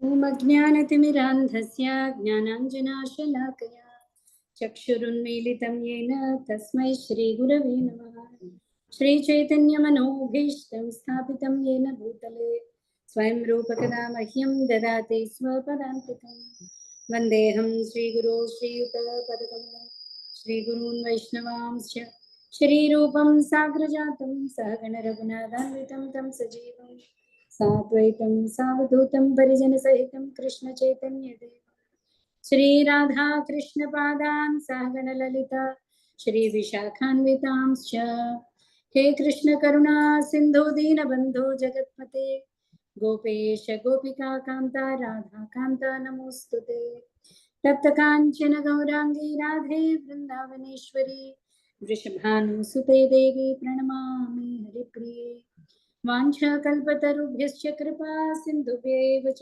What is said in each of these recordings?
ॐ अज्ञानतिमिरान्धस्य ज्ञानाञ्जनाशलाकया चक्षुरुन्मीलितं येन तस्मै श्रीगुरवे नमः। श्रीचैतन्यमनोभीष्टं स्थापितं येन भूतले स्वयं रूपकदा मह्यं ददाति स्वपदान्तिकं। वन्देऽहं श्रीगुरो श्रीयुतपदकमलं श्रीगुरून् वैष्णवांश्च श्रीरूपं साग्रजातं सहगणरघुनाथान्वितं तं सजीवं साद्वैतं सावधूतं परिजनसहितं कृष्णचैतन्यदेव श्रीराधा कृष्णपादान् सहगणललिता श्रीविशाखान्वितांश्च। हे कृष्ण करुणा सिन्धु दीनबन्धो जगत्पते गोपेश गोपिका कान्ता राधा कान्ता नमोस्तुते। तप्त काञ्चन गौरांगी राधे वृन्दावनेश्वरी वृषभानुसुते देवी प्रणमामि हरिप्रिये। वाञ्छाकल्पतरुभ्यश्च कृपा सिन्धुभ्येव च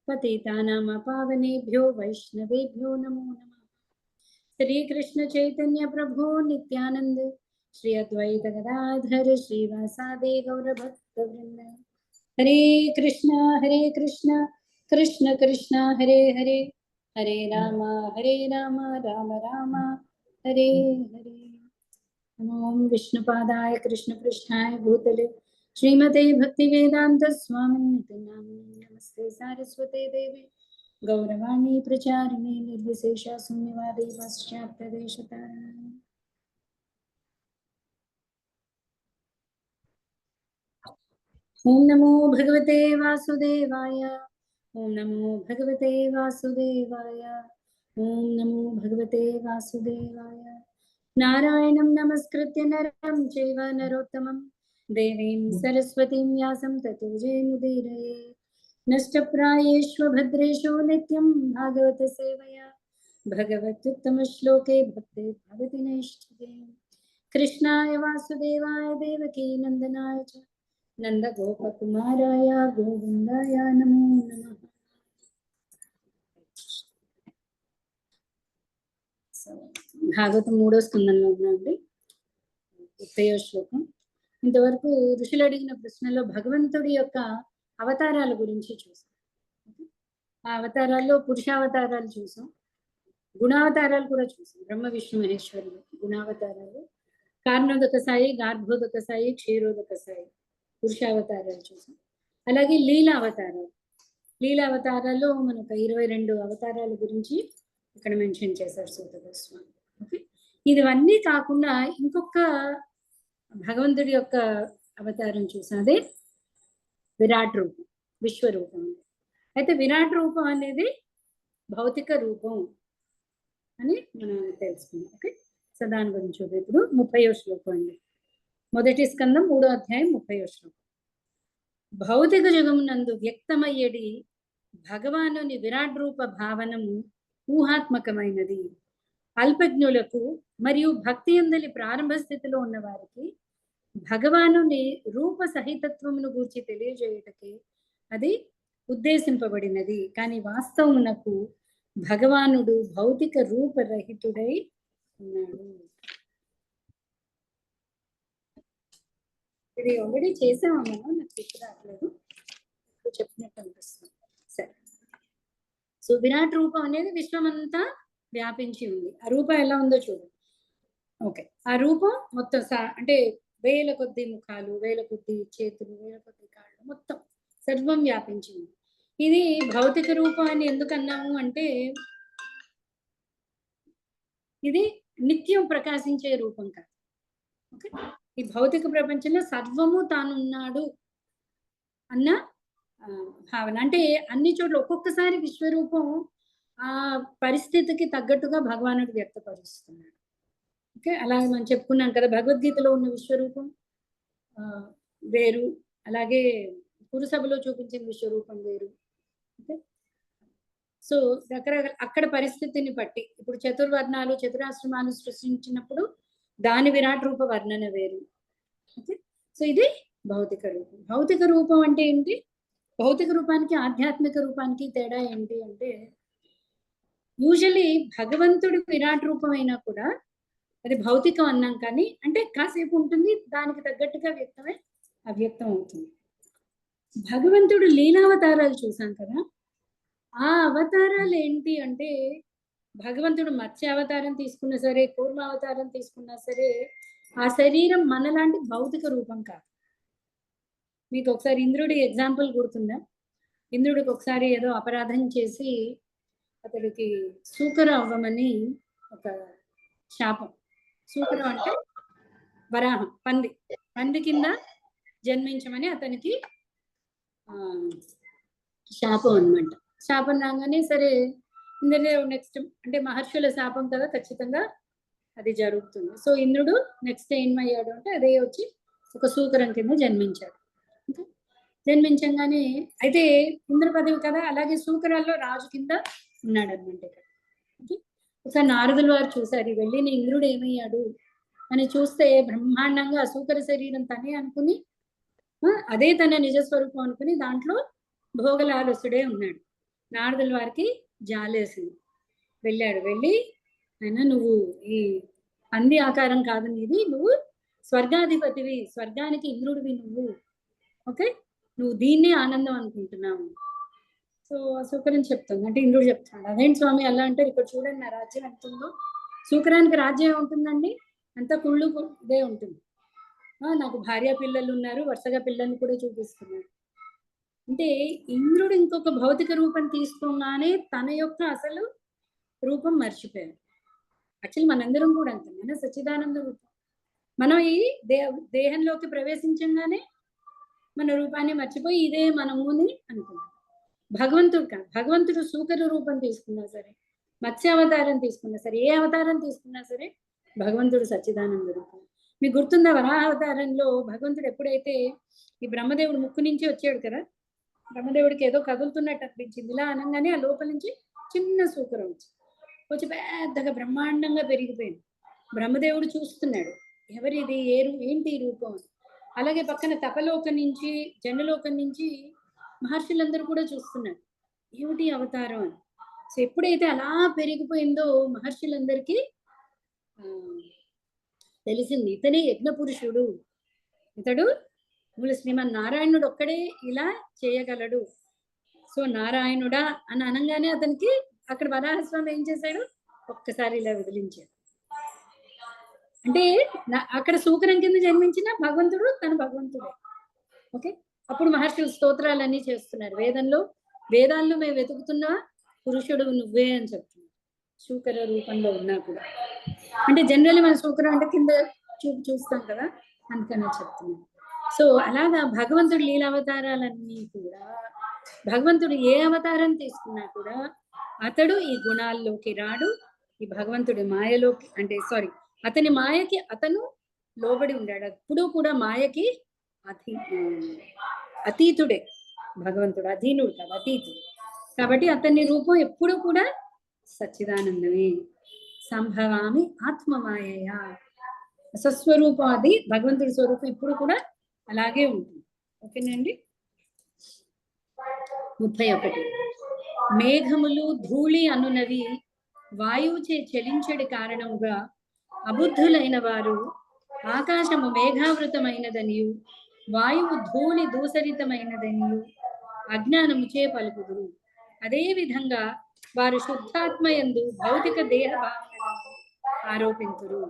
पतितानां पावनेभ्यो वैष्णवेभ्यो नमो नमः। श्री कृष्ण चैतन्य प्रभु नित्यानंद श्री अद्वैत गदाधर श्रीवासादि गौरभक्तवृंद। हरे कृष्ण कृष्ण कृष्ण हरे हरे हरे राम राम राम हरे हरे। ओम विष्णुपादाय कृष्ण पृष्ठाय भूतले श्रीमते भक्तिवेदांत स्वामिनिति नामिने नमस्ते सारस्वते देवे गौरवाणी प्रचारिणे निर्विशेषा शून्यवादी पाश्चात्यदेशतारिणे। ओम नमो भगवते वासुदेवाय ओम नमो भगवते वासुदेवाय ओम नमो भगवते वासुदेवाय। नारायणं नमस्कृत्य नरं चैव नरोत्तमं देवीं सरस्वतीं व्यासं ततो जयमुदीरये। नष्टप्रायेषु भद्रेषु नित्यं भागवत सेवया भगवत्युत्तमश्लोके भक्ते भवति नैष्ठिके। कृष्णाय वासुदेवाय देवकी नन्दनाय च नन्दगोपकुमाराय गोविन्दाय नमो नमः। భాగవతం 3వ స్కందంలో ఉన్నది 30వ శ్లోకం. ఇంతవరకు ఋషులు అడిగిన ప్రశ్నలో భగవంతుడి యొక్క అవతారాల గురించి చూసాం. ఆ అవతారాల్లో పురుషావతారాలు చూసాం, గుణావతారాలు కూడా చూసాం. బ్రహ్మ విష్ణు మహేశ్వరులు గుణావతారాలు, కారణోదక సాయి, గార్భోదక సాయి, క్షీరోదక సాయి పురుషావతారాలు చూసాం. అలాగే లీలా అవతారాలు, లీలా అవతారాల్లో మనకు 22 అవతారాల గురించి ఇక్కడ మెన్షన్ చేశారు సూత గోస్వామి. ఓకే, ఇవన్నీ కాకుండా ఇంకొక భగవంతుడి యొక్క అవతారం చూసాం, అదే విరాట్ రూపం, విశ్వరూపం. అయితే విరాట్ రూపం అనేది భౌతిక రూపం అని మనం తెలుసుకున్నాం. ఓకే, సో దాని గురించి ఇప్పుడు 30వ శ్లోకం అండి. మొదటి స్కందం 3వ అధ్యాయం 30వ శ్లోకం. భౌతిక జగమునందు వ్యక్తమయ్యేది భగవానుని విరాట్ రూప భావనము ఊహాత్మకమైనది. అల్పజ్ఞులకు మరియు భక్తి అందలి ప్రారంభ స్థితిలో ఉన్న వారికి భగవానుని రూప సహితత్వమును గూర్చి తెలియజేయుటకే అది ఉద్దేశింపబడినది. కానీ వాస్తవమునకు భగవానుడు భౌతిక రూపరహితుడై ఉన్నాడు. ఇది ఆల్రెడీ చేసాము మనం, నాకు గుర్తు రావట్లేదు, చెప్పినట్టు అనిపిస్తుంది. సరే, సో విరాట్ రూపం అనేది విశ్వమంతా వ్యాపించి ఉంది. ఆ రూపం ఎలా ఉందో చూడండి. ఓకే, ఆ రూపం మొత్తం అంటే వేల కొద్ది ముఖాలు, వేల కొద్ది చేతులు, వేల కొద్ది కాళ్ళు, మొత్తం సర్వం వ్యాపించి ఉంది. ఇది భౌతిక రూపం అని ఎందుకు అన్నాము అంటే ఇది నిత్యం ప్రకాశించే రూపం కాదు. ఓకే, ఈ భౌతిక ప్రపంచంలో సర్వము తాను ఉన్నాడు అన్న భావన. అంటే అన్ని చోట్ల ఒక్కొక్కసారి విశ్వరూపం ఆ పరిస్థితికి తగ్గట్టుగా భగవానుడు వ్యక్తపరుస్తున్నాడు. ఓకే, అలాగే మనం చెప్పుకున్నాం కదా, భగవద్గీతలో ఉన్న విశ్వరూపం వేరు, అలాగే పురుసభలో చూపించిన విశ్వరూపం వేరు. ఓకే, సో రకరకాల అక్కడ పరిస్థితిని బట్టి ఇప్పుడు చతుర్వర్ణాలు, చతురాశ్రమాలు సృష్టించినప్పుడు దాని విరాట్ రూప వర్ణన వేరు. ఓకే, సో ఇది భౌతిక రూపం. భౌతిక రూపం అంటే ఏంటి? భౌతిక రూపానికి ఆధ్యాత్మిక రూపానికి తేడా ఏంటి అంటే, యూజువల్లీ భగవంతుడి విరాట్ రూపం అయినా కూడా అది భౌతికం అన్నాం, కానీ అంటే కాసేపు ఉంటుంది, దానికి తగ్గట్టుగా వ్యక్తమై అవ్యక్తం అవుతుంది. భగవంతుడు లీలావతారాలు చూసాం కదా, ఆ అవతారాలు ఏంటి అంటే భగవంతుడు మత్స్య అవతారం తీసుకున్నా సరే, కూర్మ అవతారం తీసుకున్నా సరే, ఆ శరీరం మనలాంటి భౌతిక రూపం కాదు. మీకు ఒకసారి ఇంద్రుడి ఎగ్జాంపుల్ గుర్తుందా? ఇంద్రుడికి ఒకసారి ఏదో అపరాధం చేసి అతడికి సూకర అవ్వమని ఒక శాపం. సూకరం అంటే వరాహం, పంది. పంది కింద జన్మించమని అతనికి శాపం అనమాట. శాపం రాగానే సరే ఇంద్రదేవ్ నెక్స్ట్ అంటే మహర్షుల శాపం కదా, ఖచ్చితంగా అది జరుగుతుంది. సో ఇంద్రుడు నెక్స్ట్ ఏమయ్యాడు అంటే అదే వచ్చి ఒక సూకరం కింద జన్మించాడు. జన్మించగానే అయితే ఇంద్ర పదవి కదా, అలాగే సూకరాల్లో రాజు కింద ఉన్నాడు అనమాట. ఒకసారి నారదుల వారు చూశారు, వెళ్ళిన ఇంద్రుడు ఏమయ్యాడు అని చూస్తే బ్రహ్మాండంగా సూకర శరీరం తనే అనుకుని అదే తన నిజస్వరూపం అనుకుని దాంట్లో భోగలాలసుడే ఉన్నాడు. నారదుల వారికి జాలేసింది. వెళ్ళాడు, వెళ్ళి అయినా నువ్వు ఈ పంది ఆకారం కాదు నీది, నువ్వు స్వర్గాధిపతివి, స్వర్గానికి ఇంద్రుడివి నువ్వు, ఓకే, నువ్వు దీన్నే ఆనందం అనుకుంటున్నావు. సో సూకరం చెప్తుంది, అంటే ఇంద్రుడు చెప్తున్నాడు, అదేంటి స్వామి అలా అంటారు, ఇక్కడ చూడండి నా రాజ్యం ఎంత ఉందో. సూకరానికి రాజ్యం ఏముంటుందండి, అంత కుళ్ళు ఇదే ఉంటుంది. నాకు భార్య పిల్లలు ఉన్నారు, వరుసగా పిల్లల్ని కూడా చూపిస్తున్నారు. అంటే ఇంద్రుడు ఇంకొక భౌతిక రూపం తీసుకోగానే తన యొక్క అసలు రూపం మర్చిపోయాడు. యాక్చువల్లీ మనందరం కూడా అంతే, మన సచ్చిదానంద రూపం. మనం ఈ దేహంలోకి ప్రవేశించగానే మన రూపాన్ని మర్చిపోయి ఇదే మనముని అనుకుంటాం. భగవంతుడు కాదు, భగవంతుడు సూకర రూపం తీసుకున్నా సరే, మత్స్య అవతారం తీసుకున్నా సరే, ఏ అవతారం తీసుకున్నా సరే భగవంతుడు సచ్చిదానంద రూపం. మీకు గుర్తుందా, వరాహ అవతారంలో భగవంతుడు ఎప్పుడైతే ఈ బ్రహ్మదేవుడు ముక్కు నుంచి వచ్చాడు కదా, బ్రహ్మదేవుడికి ఏదో కదులుతున్నట్టు అనిపించింది. ఇలా అనగానే ఆ లోపల నుంచి చిన్న సూకరం వచ్చి పెద్దగా బ్రహ్మాండంగా పెరిగిపోయింది. బ్రహ్మదేవుడు చూస్తున్నాడు, ఎవరిది ఏంటి ఈ రూపం. అలాగే పక్కన తపలోకం నుంచి జనలోకం నుంచి మహర్షులందరూ కూడా చూస్తున్నారు, ఏమిటి అవతారం అని. సో ఎప్పుడైతే అలా పెరిగిపోయిందో మహర్షులందరికీ తెలిసింది, ఇతనే యజ్ఞ పురుషుడు, ఇతడు మూల శ్రీమన్ నారాయణుడు ఒక్కడే ఇలా చేయగలడు. సో నారాయణుడా అని అనగానే అతనికి అక్కడ వరాహస్వామి ఏం చేశాడు, ఒక్కసారి ఇలా వదిలించాడు. అంటే అక్కడ సూకరం కింద జన్మించిన భగవంతుడు తన భగవంతుడే. ఓకే, అప్పుడు మహర్షులు స్తోత్రాలన్నీ చేస్తున్నారు. వేదాల్లో మేము వెతుకుతున్న పురుషుడు నువ్వే అని చెప్తున్నారు, సూకర రూపంలో ఉన్నా కూడా. అంటే జనరల్లీ మన సూకరం అంటే కింద చూస్తాం కదా, అందుకనే చెప్తున్నాం. సో అలాగా భగవంతుడి లీలావతారాలన్నీ కూడా, భగవంతుడు ఏ అవతారం తీసుకున్నా కూడా అతడు ఈ గుణాల్లోకి రాడు, ఈ భగవంతుడి మాయలోకి, అంటే సారీ అతని మాయకి అతను లోబడి ఉండాడు. ఎప్పుడూ కూడా మాయకి అతీతుడే భగవంతుడు, అధీనుడు కాదు, అతీతుడు. కాబట్టి అతని రూపం ఎప్పుడూ కూడా సచ్చిదానందమే. సంభవామి ఆత్మమాయ, స్వస్వరూపం అది భగవంతుడి స్వరూపం ఎప్పుడు కూడా అలాగే ఉంటుంది. ఓకేనండి. 31 మేఘములు ధూళి అనునవి వాయువుచే చలించడి కారణముగా అబుద్ధులైన వారు ఆకాశము మేఘావృతమైనదనియు వాయువు ధూళి దూసరితమైనదనియు అజ్ఞానముచే పలుకుదురు. అదే విధంగా వారు శుద్ధాత్మయందు భౌతిక దేహ భావనలను ఆరోపింతురు.